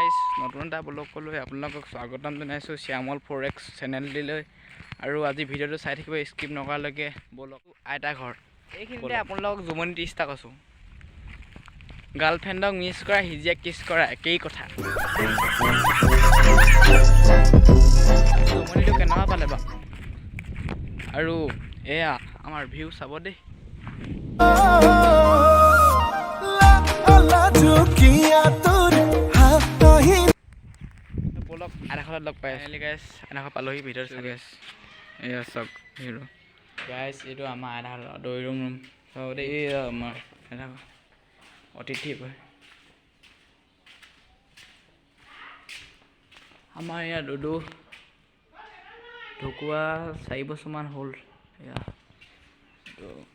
Guys নতুন এটা blog ক'লৈ আপোনালোকক স্বাগতম জনাইছোঁ শ্যামল 4x চেনেলটিলৈ। আৰু আজি ভিডিঅ'টো চাই থাকিব স্কিপ নকৰালৈকে। ব্লগ আইতা ঘৰ এইখিনিতে আপোনালোকক জুমনি 30টা কৈছোঁ। গাৰ্লফ্ৰেণ্ডক মিছ কৰা হিজিয়াক কিছ কৰা একেই কথা। জুমনিটো কেনেকুৱা পালে বা? আৰু এয়া আমাৰ ভিউ চাব দেই। ব্লগ আধাখনত লগ পাই আছোঁ গাইজ। আধাখন পালোহি ভিডিঅ'টো চাই গাইজ। এয়া চাওক হিৰো গাইজ, এইটো আমাৰ আধা দৈ ৰুম চাব দেই। এই আমাৰ আধা অতিথি আমাৰ ইয়াত দুদু ঢকুৱা 4 বছৰমান হ'ল। এয়া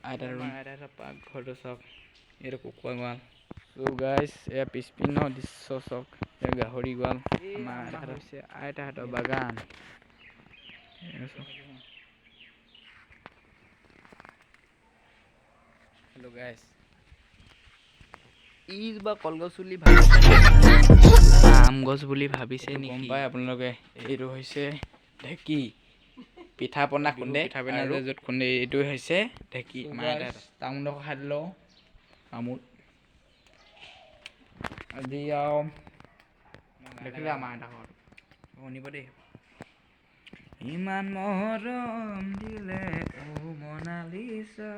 আইতাৰ ৰুম, আইতাৰ পাকঘৰটো চাওক। এইটো কুকুৰা গঁৰাল। চ' গাইজ এয়া পিছপিনৰ দৃশ্য চাওক। এয়া গাহৰি গঁৰাল। আমাৰ আইতাহঁতৰ হৈছে আইতাহঁতৰ বাগান। হেল্ল' গাইজ, ই বা কলগছ বুলি ভাবিছে, আম গছ বুলি ভাবিছে নেকি? গম পাই আপোনালোকে, এইটো হৈছে ঢেঁকী। পিঠা পনা খুন্দে, পিঠা পনা য'ত খুন্দে এইটো হৈছে ঢেঁকী। তামোল খাই দিলোঁ তামোল আজি আৰু দেখিলে আমাৰ এটা ঘৰ শুনিব দেই। ইমান মৰম দিলে অ মনালিছা,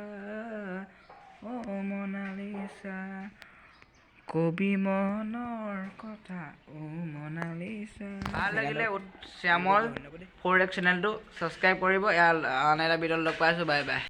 অ মনালিছা, কবি মনৰ কথা অ মনালিছা। ভাল লাগিলে শ্যামল 4x চেনেলটো ছাবস্ক্ৰাইব কৰিব। আন এটা ভিডিঅ'ত লগ পাই আছোঁ। Bye bye.